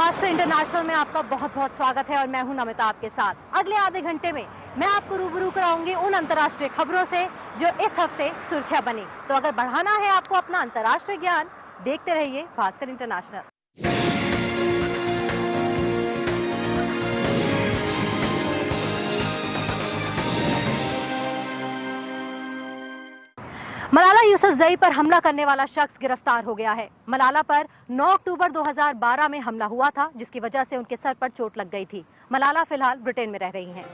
Bhaskar international में आपका बहुत बहुत स्वागत है और मैं हूं नमिता आपके साथ। अगले आधे घंटे में मैं आपको रूबरू कराऊंगी उन अंतर्राष्ट्रीय खबरों से जो इस हफ्ते सुर्खियां बनी। तो अगर बढ़ाना है आपको अपना अंतर्राष्ट्रीय ज्ञान, देखते रहिए भास्कर इंटरनेशनल। मलाला यूसुफजई पर हमला करने वाला शख्स गिरफ्तार हो गया है। मलाला पर 9 अक्टूबर 2012 में हमला हुआ था, जिसकी वजह से उनके सर पर चोट लग गई थी। मलाला फिलहाल ब्रिटेन में रह रही हैं।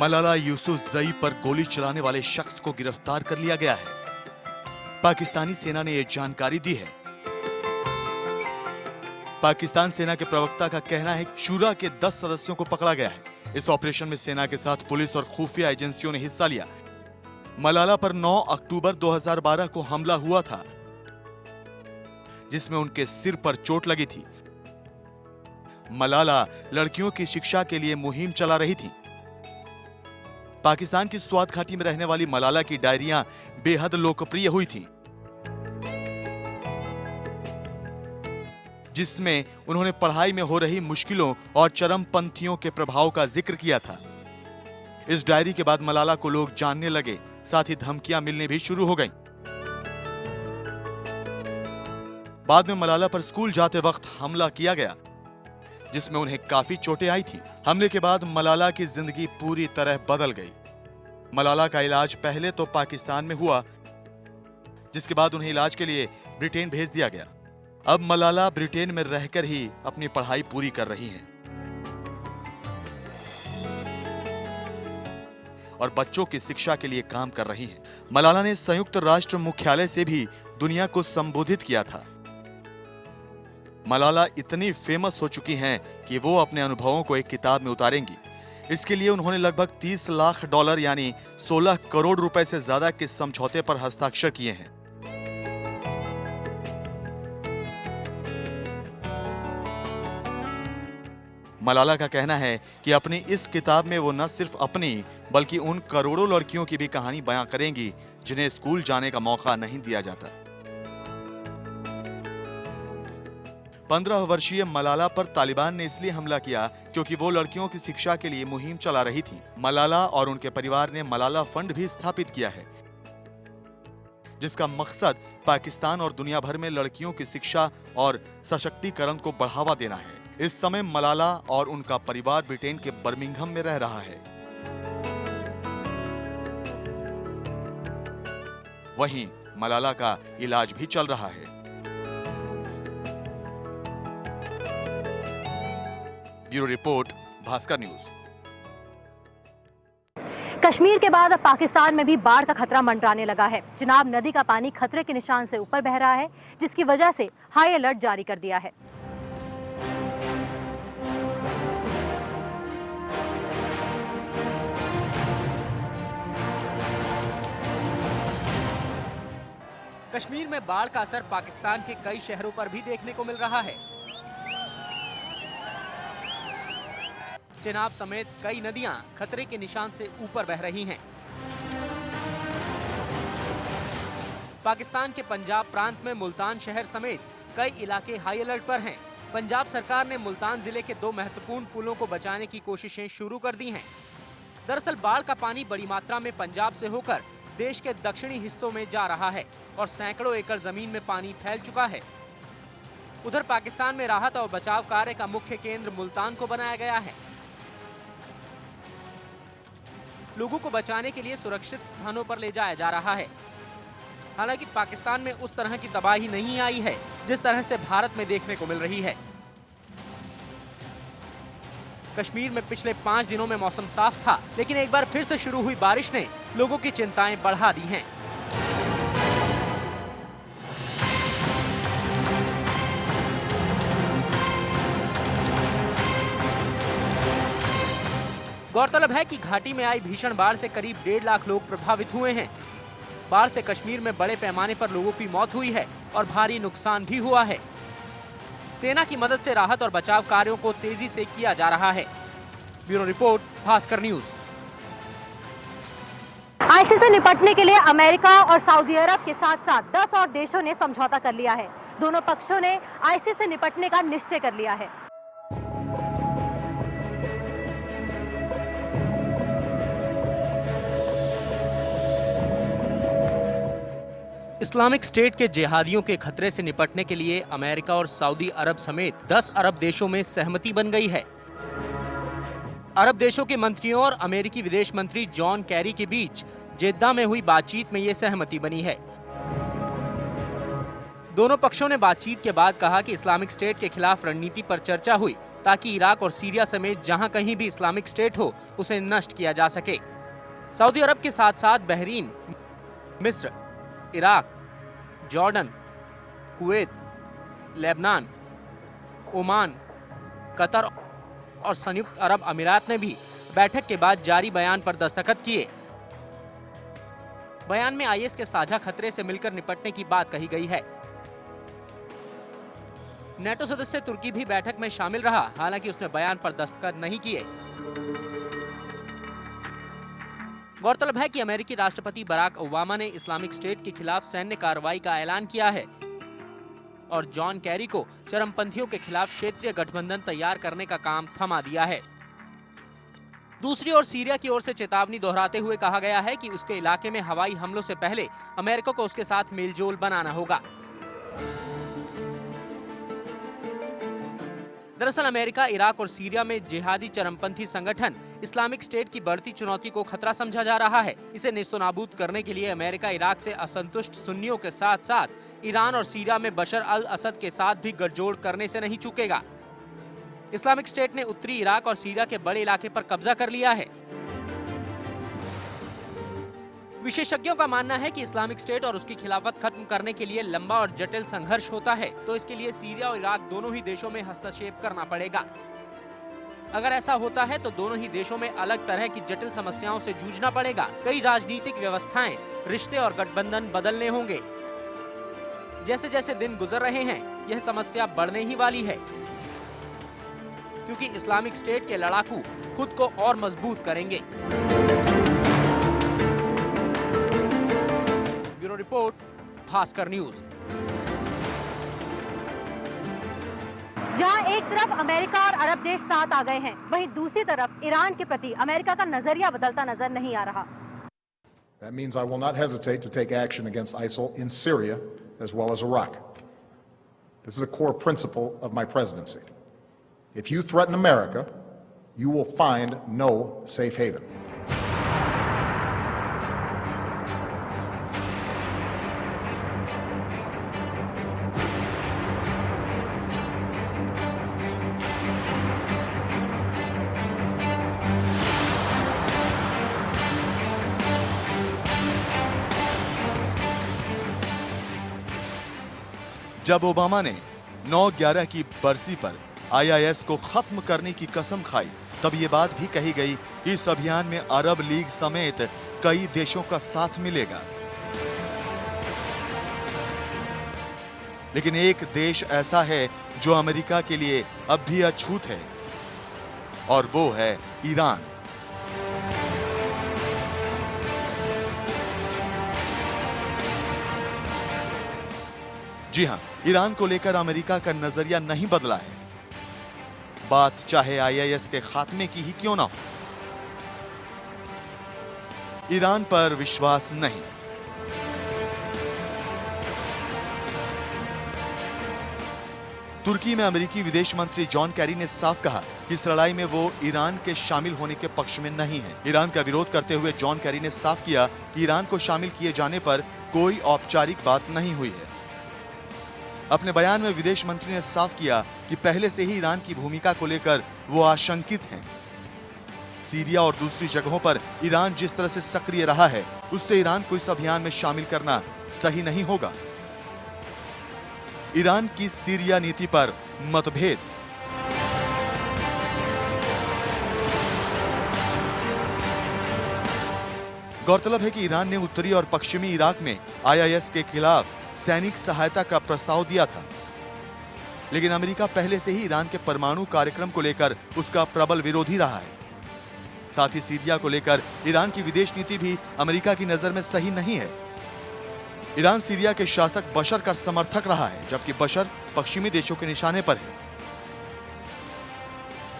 मलाला यूसुफजई पर गोली चलाने वाले शख्स को गिरफ्तार कर लिया गया है। पाकिस्तानी सेना ने यह जानकारी दी है। पाकिस्तान सेना के प्रवक्ता का कहना है कि शूरा के 10 सदस्यों को पकड़ा गया है। इस ऑपरेशन में सेना के साथ पुलिस और खुफिया एजेंसियों ने हिस्सा लिया। मलाला पर 9 अक्टूबर 2012 को हमला हुआ था, जिसमें उनके सिर पर चोट लगी थी। मलाला लड़कियों की शिक्षा के लिए मुहिम चला रही थी। पाकिस्तान की स्वात घाटी में रहने वाली मलाला की डायरियां बेहद लोकप्रिय हुई थीं, जिसमें उन्होंने पढ़ाई में हो रही मुश्किलों और चरमपंथियों के प्रभाव का जिक्र किया था। इस डायरी के बाद मलाला को लोग जानने लगे, साथ ही धमकियां मिलने भी शुरू हो गईं। बाद में मलाला पर स्कूल जाते वक्त हमला किया गया, जिसमें उन्हें काफी चोटें आई थी। हमले के बाद मलाला की जिंदगी पूरी तरह बदल गई। मलाला का इलाज पहले तो पाकिस्तान में हुआ, जिसके बाद उन्हें इलाज के लिए ब्रिटेन भेज दिया गया। अब मलाला ब्रिटेन में रहकर ही अपनी पढ़ाई पूरी कर रही हैं और बच्चों की शिक्षा के लिए काम कर रही हैं। मलाला ने संयुक्त राष्ट्र मुख्यालय से भी दुनिया को संबोधित किया था। मलाला इतनी फेमस हो चुकी हैं कि वो अपने अनुभवों को एक किताब में उतारेंगी। इसके लिए उन्होंने लगभग $30 लाख यानी 16 करोड़ रुपए से ज्यादा के समझौते पर हस्ताक्षर किए हैं। मलाला का कहना है कि अपनी इस किताब में वो न सिर्फ अपनी बल्कि उन करोड़ों लड़कियों की भी कहानी बयां करेंगी जिन्हें स्कूल जाने का मौका नहीं दिया जाता। 15 वर्षीय मलाला पर तालिबान ने इसलिए हमला किया क्योंकि वो लड़कियों की शिक्षा के लिए मुहिम चला रही थी। मलाला और उनके परिवार ने मलाला फंड भी स्थापित किया है, जिसका मकसद पाकिस्तान और दुनिया भर में लड़कियों की शिक्षा और सशक्तिकरण को बढ़ावा देना है। इस समय मलाला और उनका परिवार ब्रिटेन के बर्मिंघम में रह रहा है। वहीं मलाला का इलाज भी चल रहा है। Bureau report, Bhaskar news. Kashmir के बाद अब पाकिस्तान में भी बाढ़ का खतरा मंडराने लगा है। चिनाब नदी का पानी खतरे के निशान से ऊपर बह रहा है, जिसकी वजह से हाई अलर्ट जारी कर दिया है। कश्मीर में बाढ़ का असर पाकिस्तान के कई शहरों पर भी देखने को मिल रहा है। चिनाब समेत कई नदियां खतरे के निशान से ऊपर बह रही हैं। पाकिस्तान के पंजाब प्रांत में मुल्तान शहर समेत कई इलाके हाई अलर्ट पर हैं। पंजाब सरकार ने मुल्तान जिले के 2 महत्वपूर्ण पुलों को बचाने की कोशिशें शुरू कर दी हैं। दरअसल बाढ़ का पानी बड़ी मात्रा में पंजाब से होकर देश के दक्षिणी हिस्सों में जा रहा है और सैकड़ों एकड़ जमीन में पानी फैल चुका है। उधर पाकिस्तान में राहत और बचाव कार्य का मुख्य केंद्र मुल्तान को बनाया गया है। लोगों को बचाने के लिए सुरक्षित स्थानों पर ले जाया जा रहा है। हालांकि पाकिस्तान में उस तरह की तबाही नहीं आई है जिस तरह से भारत में देखने को मिल रही है। कश्मीर में पिछले 5 दिनों में मौसम साफ था, लेकिन एक बार फिर से शुरू हुई बारिश ने लोगों की चिंताएं बढ़ा दी हैं। गौरतलब है कि घाटी में आई भीषण बाढ़ से करीब 1.5 लाख लोग प्रभावित हुए हैं। बाढ़ से कश्मीर में बड़े पैमाने पर लोगों की मौत हुई है और भारी नुकसान भी हुआ है। सेना की मदद से राहत और बचाव कार्यों को तेजी से किया जा रहा है। Bureau report, Bhaskar news. ISIS से निपटने के लिए अमेरिका और सऊदी अरब के साथ साथ 10 और देशों ने समझौता कर लिया है। दोनों पक्षों ने आईसिस से निपटने का निश्चय कर लिया है। इस्लामिक स्टेट के जिहादियों के खतरे से निपटने के लिए अमेरिका और सऊदी अरब समेत 10 अरब देशों में सहमति बन गई है। अरब देशों के मंत्रियों और अमेरिकी विदेश मंत्री जॉन कैरी के बीच जेद्दा में हुई बातचीत में ये सहमति बनी है। दोनों पक्षों ने बातचीत के बाद कहा कि इस्लामिक स्टेट के खिलाफ रणनीति पर चर्चा हुई ताकि इराक और सीरिया समेत जहां कहीं भी इस्लामिक स्टेट हो उसे नष्ट किया जा सके। सऊदी अरब के साथ साथ बहरीन, मिस्र, Iraq, Jordan, Kuwait, Lebanon, Oman, Qatar और संयुक्त अरब अमीरात ने भी बैठक के बाद जारी बयान पर दस्तखत किए। बयान में आईएस के साझा खतरे से मिलकर निपटने की बात कही गई है। नेटो सदस्य तुर्की भी बैठक में शामिल रहा, हालांकि उसने बयान पर दस्तखत नहीं किए। गौरतलब है कि अमेरिकी राष्ट्रपति बराक ओबामा ने इस्लामिक स्टेट के खिलाफ सैन्य कार्रवाई का ऐलान किया है और जॉन कैरी को चरमपंथियों के खिलाफ क्षेत्रीय गठबंधन तैयार करने का काम थमा दिया है। दूसरी ओर सीरिया की ओर से चेतावनी दोहराते हुए कहा गया है कि उसके इलाके में हवाई हमलों से पहले अमेरिका को उसके साथ मेलजोल बनाना होगा। दरअसल अमेरिका इराक और सीरिया में जिहादी चरमपंथी संगठन इस्लामिक स्टेट की बढ़ती चुनौती को खतरा समझा जा रहा है। इसे नेस्तनाबूद करने के लिए अमेरिका इराक से असंतुष्ट सुन्नियों के साथ साथ ईरान और सीरिया में बशर अल असद के साथ भी गठजोड़ करने से नहीं चूकेगा। इस्लामिक स्टेट ने उत्तरी इराक और सीरिया के बड़े इलाके पर कब्जा कर लिया है। विशेषज्ञों का मानना है कि इस्लामिक स्टेट और उसकी खिलाफत खत्म करने के लिए लंबा और जटिल संघर्ष होता है, तो इसके लिए सीरिया और इराक दोनों ही देशों में हस्तक्षेप करना पड़ेगा। अगर ऐसा होता है तो दोनों ही देशों में अलग तरह की जटिल समस्याओं से जूझना पड़ेगा। कई राजनीतिक व्यवस्थाएं, रिश्ते और गठबंधन बदलने होंगे। जैसे जैसे दिन गुजर रहे हैं, यह समस्या बढ़ने ही वाली है, क्योंकि इस्लामिक स्टेट के लड़ाकू खुद को और मजबूत करेंगे। Bureau report, Bhaskar news. जहां एक तरफ अमेरिका और अरब देश साथ आ गए हैं, वहीं दूसरी तरफ ईरान के प्रति अमेरिका का नजरिया बदलता नजर नहीं आ रहा। That means I will not hesitate to take action against ISIL in Syria as well as Iraq. This is a core principle of my presidency. If you threaten America, you will find no safe haven. जब Obama ने 9/11 की बरसी पर IIS को खत्म करने की कसम खाई, तब ये बात भी कही गई कि इस अभियान में अरब लीग समेत कई देशों का साथ मिलेगा। लेकिन एक देश ऐसा है जो अमेरिका के लिए अब भी अछूत है, और वो है ईरान। जी हां, ईरान को लेकर अमेरिका का नजरिया नहीं बदला है। बात चाहे IIS के खात्मे की ही क्यों ना हो, ईरान पर विश्वास नहीं। तुर्की में अमेरिकी विदेश मंत्री जॉन कैरी ने साफ कहा कि इस लड़ाई में वो ईरान के शामिल होने के पक्ष में नहीं है। ईरान का विरोध करते हुए जॉन कैरी ने साफ किया कि ईरान को शामिल किए जाने पर कोई औपचारिक बात नहीं हुई है। अपने बयान में विदेश मंत्री ने साफ किया कि पहले से ही ईरान की भूमिका को लेकर वो आशंकित हैं। सीरिया और दूसरी जगहों पर ईरान जिस तरह से सक्रिय रहा है, उससे ईरान को इस अभियान में शामिल करना सही नहीं होगा। ईरान की सीरिया नीति पर मतभेद। गौरतलब है कि ईरान ने उत्तरी और पश्चिमी इराक में IIS के खिलाफ सैनिक सहायता का प्रस्ताव दिया था, लेकिन अमेरिका पहले से ही ईरान के परमाणु कार्यक्रम को लेकर उसका प्रबल विरोधी रहा है। साथ ही सीरिया को लेकर ईरान की विदेश नीति भी अमेरिका की नजर में सही नहीं है। ईरान सीरिया के शासक बशर का समर्थक रहा है, जबकि बशर पश्चिमी देशों के निशाने पर है।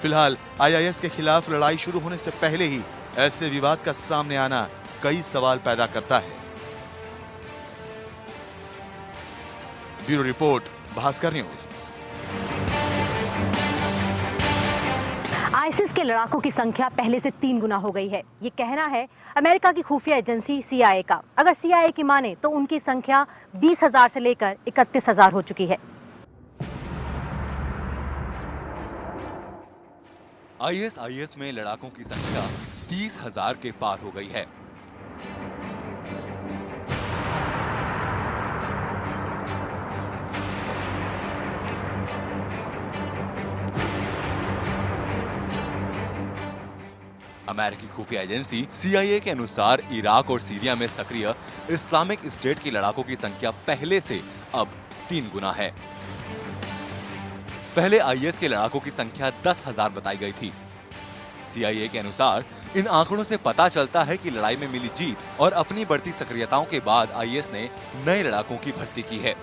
फिलहाल IIS के खिलाफ लड़ाई शुरू होने से पहले ही ऐसे विवाद का सामने आना कई सवाल पैदा करता है। Bureau report, Bhaskar news. ISIS के लड़ाकों की संख्या पहले से 3 गुना हो गई है, ये कहना है अमेरिका की खुफिया एजेंसी CIA का। अगर CIA की माने तो उनकी संख्या 20,000 से लेकर 31,000 हो चुकी है। ISIS में लड़ाकों की संख्या 30,000 के पार हो गई है। अमेरिकी खुफिया एजेंसी CIA के अनुसार इराक और सीरिया में सक्रिय इस्लामिक स्टेट के लड़ाकों की संख्या पहले से अब 3 गुना है। पहले IS के लड़ाकों की संख्या 10,000 बताई गई थी। CIA के अनुसार इन आंकड़ों से पता चलता है कि लड़ाई में मिली जीत और अपनी बढ़ती सक्रियताओं के बाद IS ने नए लड़ाकों की भर्ती की है।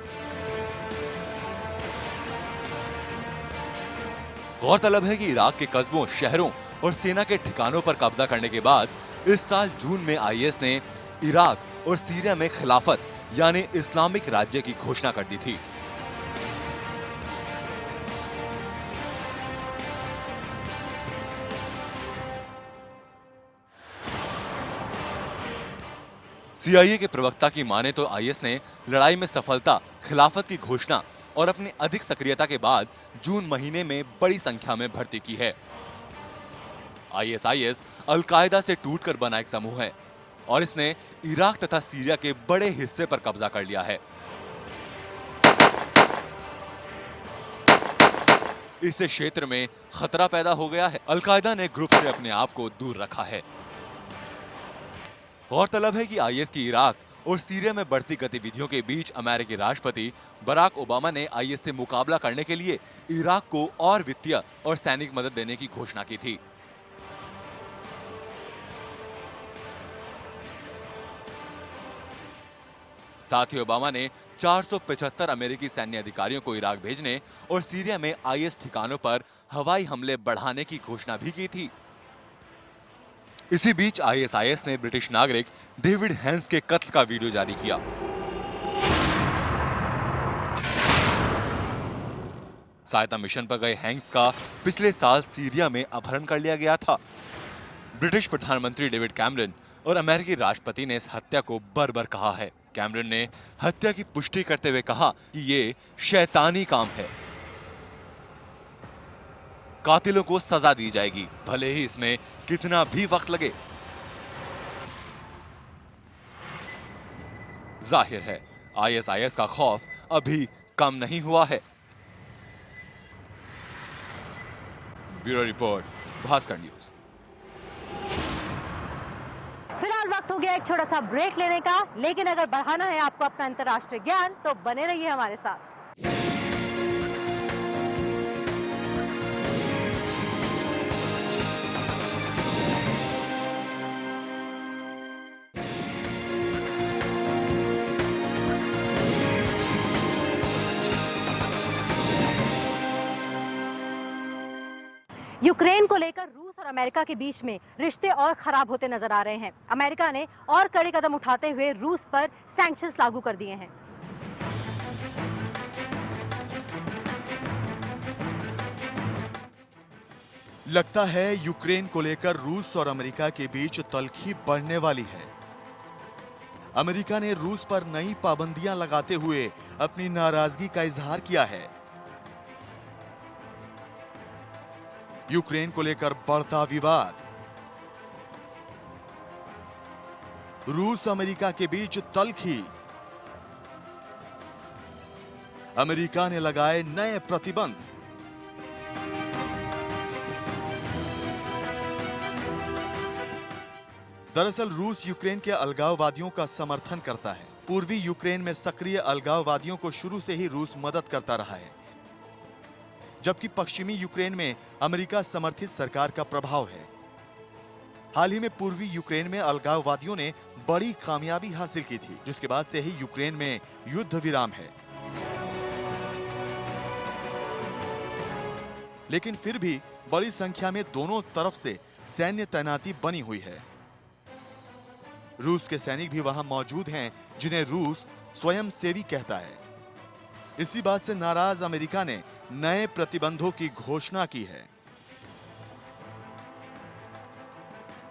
गौरतलब है कि इराक के कस्बों, शहरों और सेना के ठिकानों पर कब्जा करने के बाद इस साल जून में IS ने इराक और सीरिया में खिलाफत यानी इस्लामिक राज्य की घोषणा कर दी थी। CIA के प्रवक्ता की माने तो IS ने लड़ाई में सफलता, खिलाफत की घोषणा और अपनी अधिक सक्रियता के बाद जून महीने में बड़ी संख्या में भर्ती की है। ISIS अल-कायदा से टूटकर बना एक समूह है और इसने इराक तथा सीरिया के बड़े हिस्से पर कब्जा कर लिया है। इस क्षेत्र में खतरा पैदा हो गया है। अल-कायदा ने ग्रुप से अपने आप को दूर रखा है। गौरतलब है कि IS की इराक और सीरिया में बढ़ती गतिविधियों के बीच अमेरिकी राष्ट्रपति बराक ओबामा ने IS से मुकाबला करने के लिए इराक को और वित्तीय और सैनिक मदद देने की घोषणा की थी। साथ ही ओबामा ने 475 अमेरिकी सैन्य अधिकारियों को इराक भेजने और सीरिया में IS ठिकानों पर हवाई हमले बढ़ाने की घोषणा भी की थी। इसी बीच ISIS ने ब्रिटिश नागरिक डेविड हैंस के कत्ल का वीडियो जारी किया। सहायता मिशन पर गए हैंस का पिछले साल सीरिया में अपहरण कर लिया गया था। ब्रिटिश प्रधानमंत्री डेविड कैमरन और अमेरिकी राष्ट्रपति ने इस हत्या को बर्बर कहा है। कैमरन ने हत्या की पुष्टि करते हुए कहा कि ये शैतानी काम है, कातिलों को सजा दी जाएगी, भले ही इसमें कितना भी वक्त लगे। जाहिर है ISIS का खौफ अभी कम नहीं हुआ है। Bureau report, Bhaskar news. फिलहाल वक्त हो गया एक छोटा सा ब्रेक लेने का, लेकिन अगर बढ़ाना है आपको अपना अंतर्राष्ट्रीय ज्ञान तो बने रहिए हमारे साथ। यूक्रेन को लेकर रूस और अमेरिका के बीच में रिश्ते और खराब होते नजर आ रहे हैं। अमेरिका ने और कड़े कदम उठाते हुए रूस पर सैंक्शंस लागू कर दिए हैं। लगता है यूक्रेन को लेकर रूस और अमेरिका के बीच तल्खी बढ़ने वाली है। अमेरिका ने रूस पर नई पाबंदियां लगाते हुए अपनी नाराजगी का इजहार किया है। यूक्रेन को लेकर बढ़ता विवाद, रूस अमेरिका के बीच तल्खी, अमेरिका ने लगाए नए प्रतिबंध। दरअसल रूस यूक्रेन के अलगाववादियों का समर्थन करता है। पूर्वी यूक्रेन में सक्रिय अलगाववादियों को शुरू से ही रूस मदद करता रहा है, जबकि पश्चिमी यूक्रेन में अमेरिका समर्थित सरकार का प्रभाव है। हाल ही में पूर्वी यूक्रेन में अलगाववादियों ने बड़ी कामयाबी हासिल की थी, जिसके बाद से ही यूक्रेन में युद्ध विराम है। लेकिन फिर भी बड़ी संख्या में दोनों तरफ से सैन्य तैनाती बनी हुई है। रूस के सैनिक भी वहां मौजूद हैं, जिन्हें रूस स्वयंसेवी कहता है। इसी बात से नाराज अमेरिका ने नए प्रतिबंधों की घोषणा की है।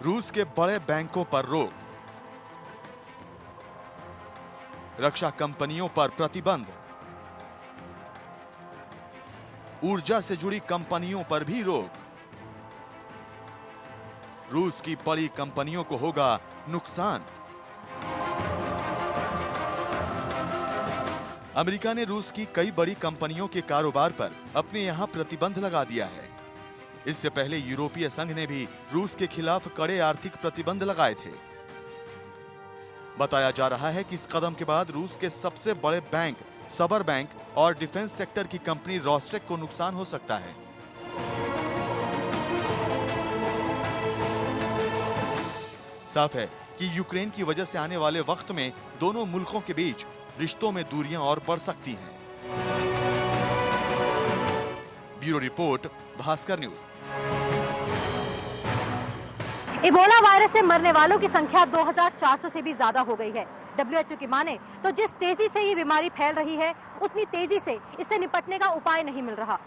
रूस के बड़े बैंकों पर रोक, रक्षा कंपनियों पर प्रतिबंध, ऊर्जा से जुड़ी कंपनियों पर भी रोक। रूस की बड़ी कंपनियों को होगा नुकसान। अमेरिका ने रूस की कई बड़ी कंपनियों के कारोबार पर अपने यहां प्रतिबंध लगा दिया है। इससे पहले यूरोपीय संघ ने भी रूस के खिलाफ कड़े आर्थिक प्रतिबंध लगाए थे। बताया जा रहा है कि इस कदम के बाद रूस के सबसे बड़े बैंक सबर बैंक और डिफेंस सेक्टर की कंपनी रोस्टेक को नुकसान हो सकता है। साफ है कि यूक्रेन की वजह से आने वाले वक्त में दोनों मुल्कों के बीच रिश्तों में दूरियां और बढ़ सकती हैं। Bureau report, Bhaskar news. Ebola virus से मरने वालों की संख्या 2400 से भी ज्यादा हो गई है। WHO की माने तो जिस तेजी से ये बीमारी फैल रही है, उतनी तेजी से इससे निपटने का उपाय नहीं मिल रहा।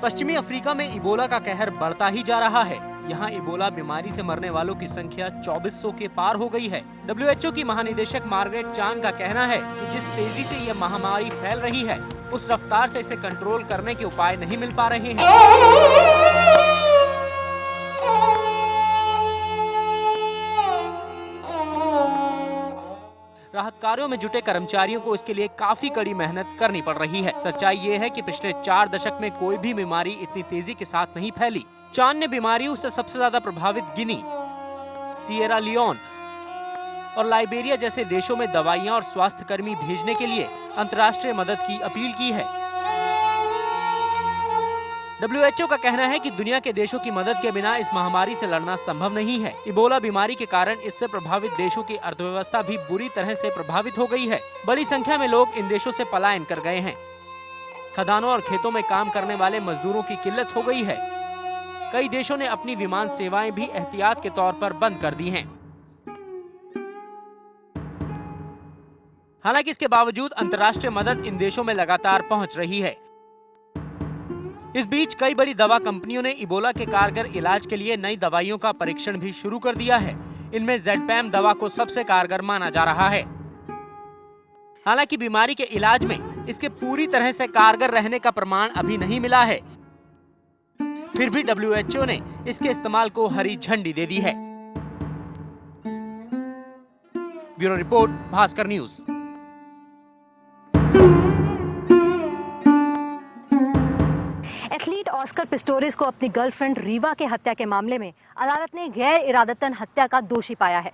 पश्चिमी अफ्रीका में इबोला का कहर बढ़ता ही जा रहा है। यहाँ इबोला बीमारी से मरने वालों की संख्या 2400 के पार हो गई है। WHO की महानिदेशक मार्गरेट चान का कहना है कि जिस तेजी से यह महामारी फैल रही है, उस रफ्तार से इसे कंट्रोल करने के उपाय नहीं मिल पा रहे हैं। राहत कार्यों में जुटे कर्मचारियों को इसके लिए काफी कड़ी मेहनत करनी पड़ रही है। सच्चाई ये है कि पिछले 4 दशक में कोई भी बीमारी इतनी तेजी के साथ नहीं फैली। चान ने बीमारियों से सबसे ज्यादा प्रभावित गिनी, सिएरा लियोन और लाइबेरिया जैसे देशों में दवाइयां और स्वास्थ्य कर्मी भेजने के लिए अंतर्राष्ट्रीय मदद की अपील की है। WHO का कहना है कि दुनिया के देशों की मदद के बिना इस महामारी से लड़ना संभव नहीं है। इबोला बीमारी के कारण इससे प्रभावित देशों की अर्थव्यवस्था भी बुरी तरह से प्रभावित हो गई है। बड़ी संख्या में लोग इन देशों से पलायन कर गए हैं। खदानों और खेतों में काम करने वाले मजदूरों की किल्लत हो गई है। कई देशों ने अपनी विमान सेवाएं भी एहतियात के तौर पर बंद कर दी हैं। हालांकि इसके बावजूद अंतर्राष्ट्रीय मदद इन देशों में लगातार पहुंच रही है। इस बीच कई बड़ी दवा कंपनियों ने इबोला के कारगर इलाज के लिए नई दवाइयों का परीक्षण भी शुरू कर दिया है। इनमें ज़ेडपैम दवा को सबसे कारगर माना जा रहा है। हालांकि बीमारी के इलाज में इसके पूरी तरह से कारगर रहने का प्रमाण अभी नहीं मिला है। फिर भी WHO ने इसके इस्तेमाल को हरी झंडी दे दी है। Bureau report, Bhaskar news. Athlete Oscar Pistorius को अपनी गर्लफ्रेंड रीवा के हत्या के मामले में अदालत ने गैर इरादतन हत्या का दोषी पाया है।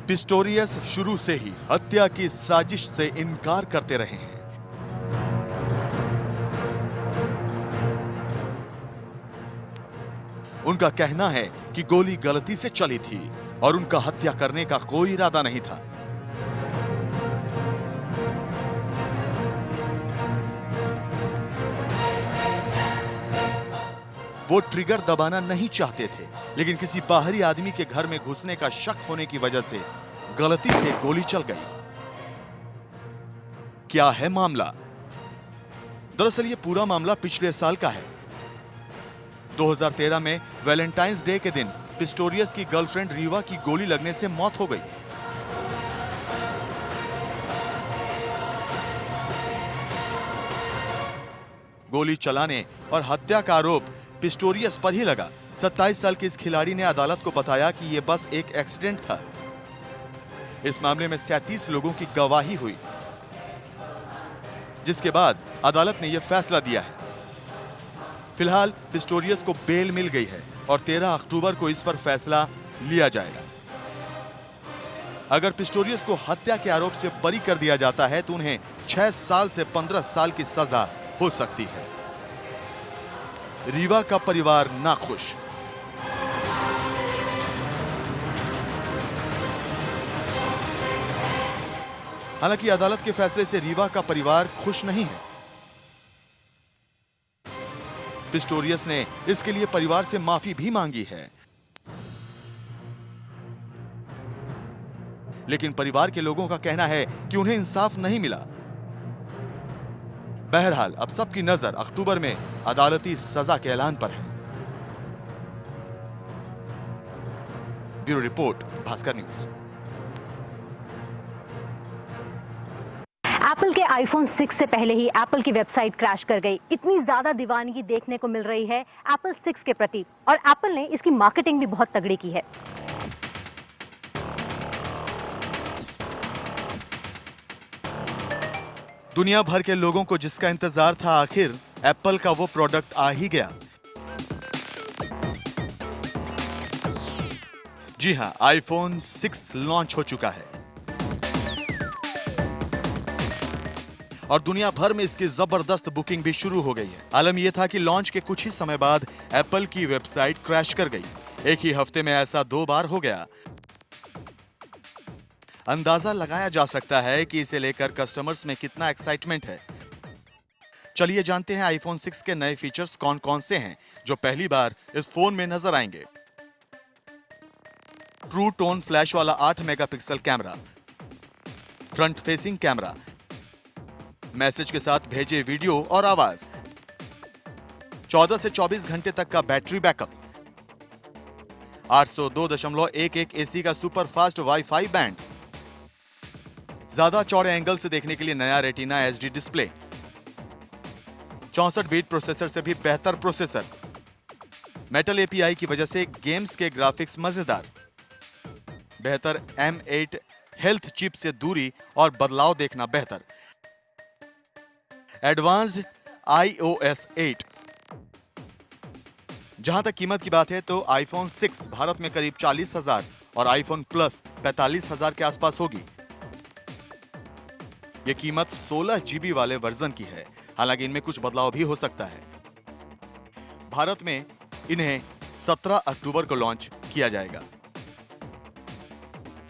पिस्टोरियस शुरू से ही हत्या की साजिश से इनकार करते रहे हैं। उनका कहना है कि गोली गलती से चली थी और उनका हत्या करने का कोई इरादा नहीं था। वो ट्रिगर दबाना नहीं चाहते थे, लेकिन किसी बाहरी आदमी के घर में घुसने का शक होने की वजह से गलती से गोली चल गई। क्या है मामला? दरअसल ये पूरा मामला पिछले साल का है। 2013 में वैलेंटाइंस डे के दिन पिस्टोरियस की गर्लफ्रेंड रीवा की गोली लगने से मौत हो गई। गोली चलाने और हत्या का आरोप पिस्टोरियस पर ही लगा। 27 साल के इस खिलाड़ी ने अदालत को बताया कि यह बस एक एक्सीडेंट था। इस मामले में 37 लोगों की गवाही हुई, जिसके बाद अदालत ने यह फैसला दिया है। फिलहाल पिस्टोरियस को बेल मिल गई है। और 13 अक्टूबर को इस पर फैसला लिया जाएगा। अगर पिस्टोरियस को हत्या के आरोप से बरी कर दिया जाता है तो उन्हें 6 साल से 15 साल की सजा हो सकती है। रीवा का परिवार नाखुश। हालांकि अदालत के फैसले से रीवा का परिवार खुश नहीं है। पिस्टोरियस ने इसके लिए परिवार से माफी भी मांगी है, लेकिन परिवार के लोगों का कहना है कि उन्हें इंसाफ नहीं मिला। बहरहाल अब सबकी नजर अक्टूबर में अदालती सजा के ऐलान पर है। Bureau report, Bhaskar news. Apple के आईफोन 6 से पहले ही एप्पल की वेबसाइट क्रैश कर गई। इतनी ज्यादा दीवानगी देखने को मिल रही है एप्पल 6 के प्रति, और एप्पल ने इसकी मार्केटिंग भी बहुत तगड़ी की है। दुनिया भर के लोगों को जिसका इंतजार था, आखिर एप्पल का वो प्रोडक्ट आ ही गया। जी हां, आईफोन 6 लॉन्च हो चुका है और दुनिया भर में इसकी जबरदस्त बुकिंग भी शुरू हो गई है। आलम यह था कि लॉन्च के कुछ ही समय बाद एप्पल की वेबसाइट क्रैश कर गई। एक ही हफ्ते में ऐसा 2 बार हो गया। अंदाजा लगाया जा सकता है कि इसे लेकर कस्टमर्स में कितना एक्साइटमेंट है। चलिए जानते हैं आईफोन 6 के नए फीचर्स कौन कौन से हैं जो पहली बार इस फोन में नजर आएंगे। ट्रू टोन फ्लैश वाला 8 megapixel camera, front facing camera, message के साथ भेजे वीडियो और आवाज, 14 से 24 घंटे तक का बैटरी बैकअप, 802.11 एसी का सुपर फास्ट वाईफाई बैंड, ज्यादा चौड़े एंगल से देखने के लिए नया retina HD display, 64 bit processor से भी बेहतर प्रोसेसर, मेटल एपीआई की वजह से गेम्स के ग्राफिक्स मजेदार, बेहतर M8 हेल्थ चिप से दूरी और बदलाव देखना बेहतर, एडवांस्ड iOS 8। जहां तक कीमत की बात है तो आईफोन 6 भारत में करीब 40,000 और आईफोन प्लस 45,000 के आसपास होगी। यह कीमत 16 GB वाले वर्जन की है, हालांकि इनमें कुछ बदलाव भी हो सकता है। भारत में इन्हें 17 अक्टूबर को लॉन्च किया जाएगा।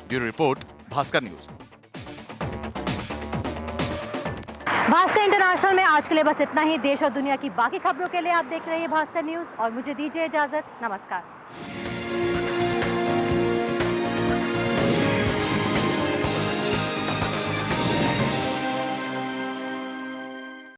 Bureau report, Bhaskar news. Bhaskar international में आज के लिए बस इतना ही। देश और दुनिया की बाकी खबरों के लिए आप देख रहे हैं भास्कर न्यूज, और मुझे दीजिए इजाजत। नमस्कार।